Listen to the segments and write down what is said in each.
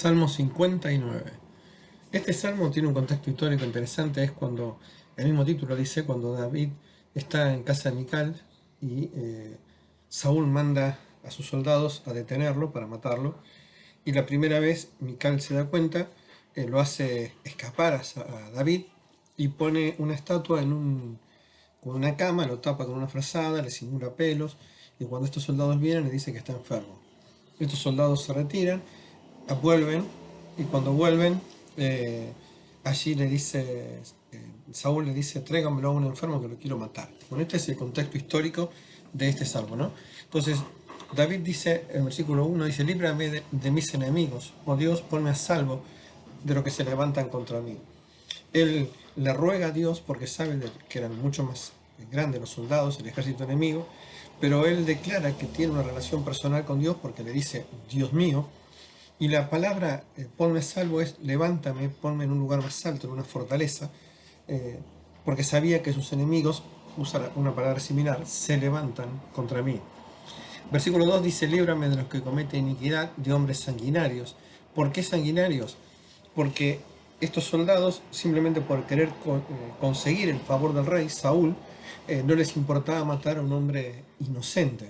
Salmo 59. Este salmo tiene un contexto histórico interesante, es cuando, el mismo título dice, cuando David está en casa de Mical y Saúl manda a sus soldados a detenerlo para matarlo, y la primera vez Mical se da cuenta, lo hace escapar a David y pone una estatua con una cama, lo tapa con una frazada, le simula pelos, y cuando estos soldados vienen le dice que está enfermo. Estos soldados se retiran, vuelven, y cuando vuelven, eh, allí le dice, Saúl le dice, tráigamelo a un enfermo que lo quiero matar. Bueno, este es el contexto histórico de este salmo, ¿no? Entonces, David dice, en el versículo 1, dice, líbrame de mis enemigos, oh Dios, ponme a salvo de lo que se levantan contra mí. Él le ruega a Dios porque sabe que eran mucho más grandes los soldados, el ejército enemigo, pero él declara que tiene una relación personal con Dios porque le dice, Dios mío, y la palabra ponme a salvo es levántame, ponme en un lugar más alto, en una fortaleza, eh, porque sabía que sus enemigos, usa una palabra similar, se levantan contra mí. Versículo 2 dice, líbrame de los que cometen iniquidad, de hombres sanguinarios. ¿Por qué sanguinarios? Porque estos soldados, simplemente por querer conseguir el favor del rey, Saúl, no les importaba matar a un hombre inocente.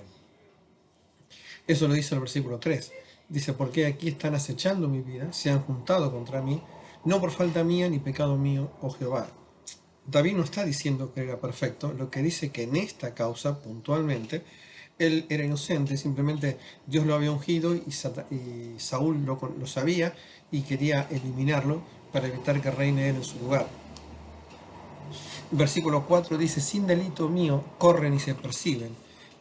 Eso lo dice el versículo 3. Dice, porque aquí están acechando mi vida, se han juntado contra mí, no por falta mía ni pecado mío, oh Jehová. David no está diciendo que era perfecto, lo que dice que en esta causa, puntualmente, él era inocente, simplemente Dios lo había ungido y Saúl lo sabía y quería eliminarlo para evitar que reine él en su lugar. Versículo 4 dice, sin delito mío corren y se persiguen,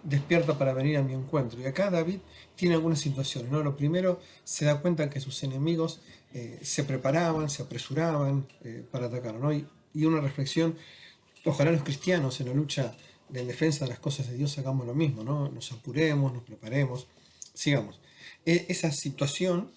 despierta para venir a mi encuentro. Y acá David tiene algunas situaciones, ¿no? Lo primero, se da cuenta que sus enemigos se preparaban, se apresuraban para atacar, ¿no? Y una reflexión, ojalá los cristianos en la lucha en defensa de las cosas de Dios hagamos lo mismo, ¿no? Nos apuremos, nos preparemos, sigamos. Esa situación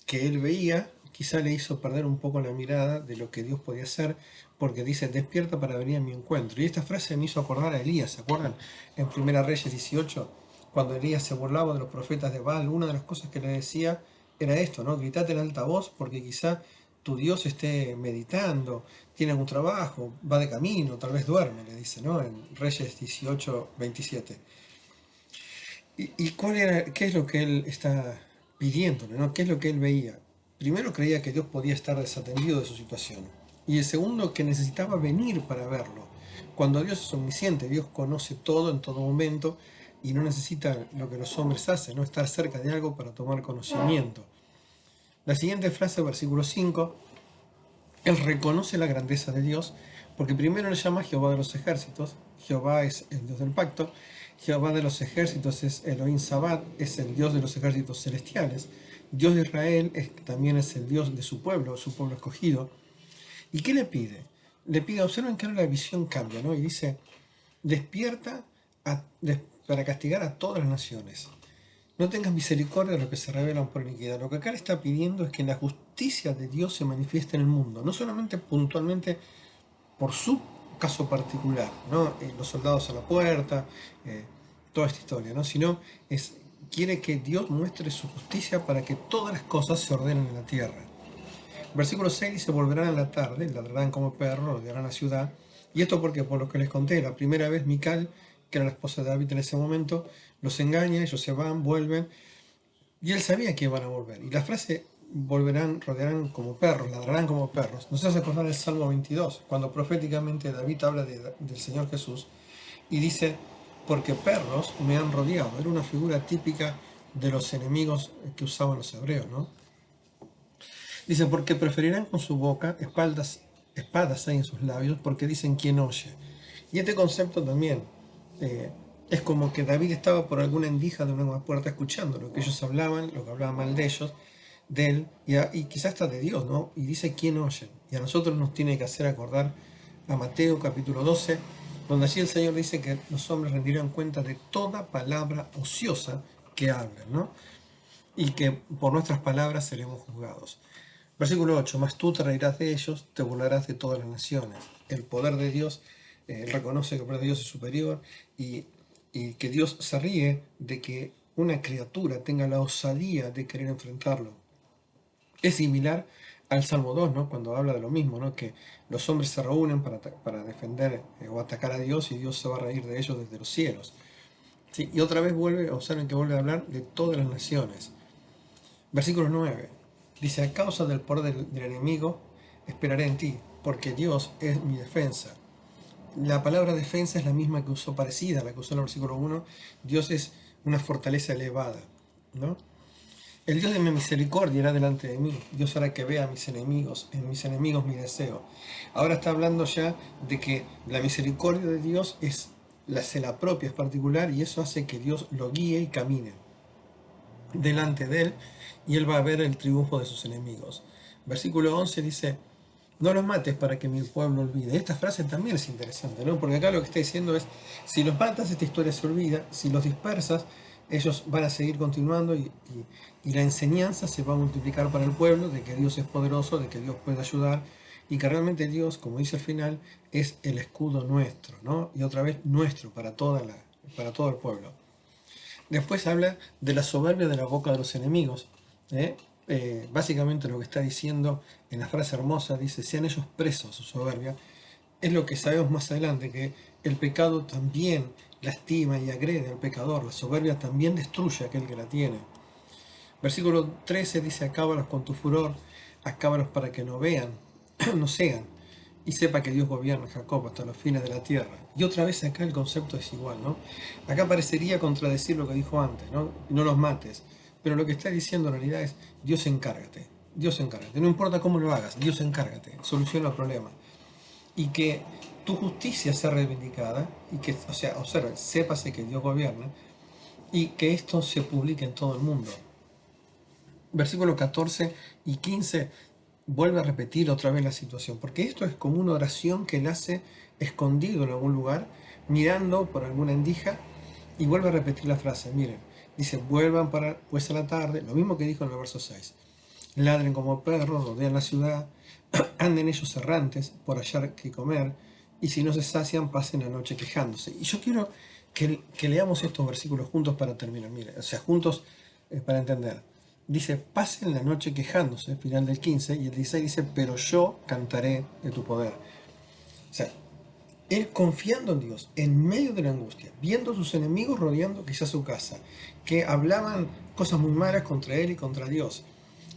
que él veía quizá le hizo perder un poco la mirada de lo que Dios podía hacer, porque dice, despierta para venir a mi encuentro. Y esta frase me hizo acordar a Elías, ¿se acuerdan? En Primera Reyes 18, cuando Elías se burlaba de los profetas de Baal, una de las cosas que le decía era esto, ¿no? Gritate en alta voz porque quizá tu Dios esté meditando, tiene algún trabajo, va de camino, tal vez duerme, le dice, ¿no? En Reyes 18, 27. ¿Y qué es lo que él está pidiéndole, ¿no? ¿Qué es lo que él veía? Primero creía que Dios podía estar desatendido de su situación. Y el segundo, que necesitaba venir para verlo. Cuando Dios es omnisciente, Dios conoce todo en todo momento y no necesita lo que los hombres hacen, no estar cerca de algo para tomar conocimiento. La siguiente frase, versículo 5, él reconoce la grandeza de Dios, porque primero le llama Jehová de los ejércitos. Jehová es el Dios del pacto. Jehová de los ejércitos es Elohim Sabat, es el Dios de los ejércitos celestiales. Dios de Israel también es el Dios de su pueblo escogido. ¿Y qué le pide? Le pide, observen que ahora la visión cambia, ¿no? Y dice, despierta para castigar a todas las naciones. No tengas misericordia de los que se rebelan por iniquidad. Lo que acá le está pidiendo es que la justicia de Dios se manifieste en el mundo, no solamente puntualmente por su caso particular, ¿no? Los soldados a la puerta, toda esta historia, ¿no? Sino quiere que Dios muestre su justicia para que todas las cosas se ordenen en la tierra. Versículo 6 dice, volverán a la tarde, ladrarán como perros, rodearán la ciudad. Y esto porque, por lo que les conté, la primera vez Mical, que era la esposa de David en ese momento, los engaña, ellos se van, vuelven, y él sabía que iban a volver. Y la frase volverán, rodearán como perros, ladrarán como perros, nos hace acordar el Salmo 22, cuando proféticamente David habla del Señor Jesús y dice, porque perros me han rodeado. Era una figura típica de los enemigos que usaban los hebreos, ¿no? Dice, porque preferirán con su boca espadas hay en sus labios, porque dicen quién oye. Y este concepto también es como que David estaba por alguna endija de una puerta escuchando lo que ellos hablaban, lo que hablaban mal de él, y quizás hasta de Dios, ¿no? Y dice quién oyen. Y a nosotros nos tiene que hacer acordar a Mateo capítulo 12, donde allí el Señor dice que los hombres rendirán cuenta de toda palabra ociosa que hablan, ¿no? Y que por nuestras palabras seremos juzgados. Versículo 8, mas tú te reirás de ellos, te burlarás de todas las naciones. El poder de Dios, él reconoce que el poder de Dios es superior y que Dios se ríe de que una criatura tenga la osadía de querer enfrentarlo. Es similar al Salmo 2, ¿no? Cuando habla de lo mismo, ¿no? Que los hombres se reúnen para defender o atacar a Dios y Dios se va a reír de ellos desde los cielos. ¿Sí? Y otra vez observen que vuelve a hablar de todas las naciones. Versículo 9. Dice, a causa del poder del enemigo, esperaré en ti, porque Dios es mi defensa. La palabra defensa es la misma que usó, parecida a la que usó en el versículo 1. Dios es una fortaleza elevada, ¿no? El Dios de mi misericordia irá delante de mí. Dios hará que vea a mis enemigos, en mis enemigos mi deseo. Ahora está hablando ya de que la misericordia de Dios se la propia, es particular, y eso hace que Dios lo guíe y camine delante de él, y él va a ver el triunfo de sus enemigos. Versículo 11 dice, no los mates para que mi pueblo olvide. Esta frase también es interesante, ¿no? Porque acá lo que está diciendo es, si los matas, esta historia se olvida; si los dispersas, ellos van a seguir continuando y la enseñanza se va a multiplicar para el pueblo de que Dios es poderoso, de que Dios puede ayudar y que realmente Dios, como dice al final, es el escudo nuestro, ¿no? Y otra vez nuestro para todo el pueblo. Después habla de la soberbia de la boca de los enemigos. Básicamente lo que está diciendo en la frase hermosa, dice, sean ellos presos su soberbia. Es lo que sabemos más adelante, que el pecado también lastima y agrede al pecador. La soberbia también destruye a aquel que la tiene. Versículo 13 dice, acábalos con tu furor, acábalos para que no vean, no sean, y sepa que Dios gobierna a Jacob hasta los fines de la tierra. Y otra vez acá el concepto es igual, ¿no? Acá parecería contradecir lo que dijo antes, ¿no? No los mates. Pero lo que está diciendo en realidad es, Dios encárgate, Dios encárgate. No importa cómo lo hagas, Dios encárgate, soluciona el problema. Y que tu justicia sea reivindicada, y que, o sea, observe, sépase que Dios gobierna, y que esto se publique en todo el mundo. Versículos 14 y 15 vuelve a repetir otra vez la situación, porque esto es como una oración que él hace escondido en algún lugar, mirando por alguna endija, y vuelve a repetir la frase. Miren, dice, vuelvan pues a la tarde, lo mismo que dijo en el verso 6, ladren como perros, rodean la ciudad, anden ellos errantes por hallar que comer, y si no se sacian, pasen la noche quejándose. Y yo quiero que leamos estos versículos juntos para terminar, miren, o sea, juntos para entender. Dice, pasen la noche quejándose, final del 15, y el 16 dice, pero yo cantaré de tu poder. O sea, él confiando en Dios, en medio de la angustia, viendo a sus enemigos rodeando quizás su casa, que hablaban cosas muy malas contra él y contra Dios,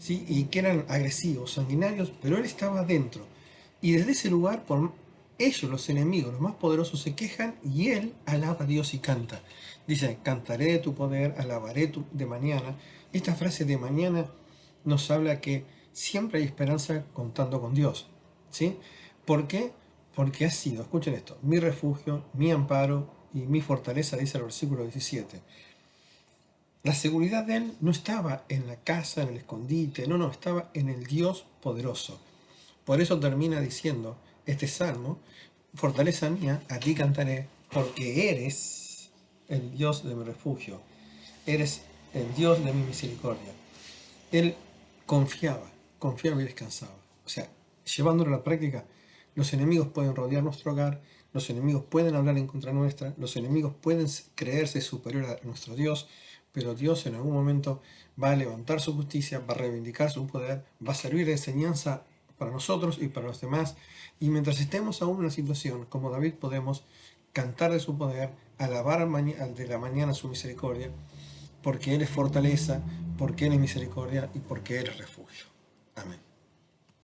¿sí? Y que eran agresivos, sanguinarios, pero él estaba dentro. Y desde ese lugar, ellos, los enemigos, los más poderosos, se quejan y él alaba a Dios y canta. Dice, cantaré de tu poder, alabaré de mañana. Esta frase de mañana nos habla que siempre hay esperanza contando con Dios. ¿Sí? ¿Por qué? Porque ha sido, escuchen esto, mi refugio, mi amparo y mi fortaleza, dice el versículo 17. La seguridad de él no estaba en la casa, en el escondite, no, estaba en el Dios poderoso. Por eso termina diciendo este salmo, fortaleza mía, a ti cantaré, porque eres el Dios de mi refugio, eres el Dios de mi misericordia. Él confiaba y descansaba. O sea, llevándolo a la práctica, los enemigos pueden rodear nuestro hogar, los enemigos pueden hablar en contra nuestra, los enemigos pueden creerse superior a nuestro Dios, pero Dios en algún momento va a levantar su justicia, va a reivindicar su poder, va a servir de enseñanza para nosotros y para los demás. Y mientras estemos aún en una situación como David, podemos cantar de su poder, alabar al de la mañana su misericordia, porque Él es fortaleza, porque Él es misericordia y porque Él es refugio.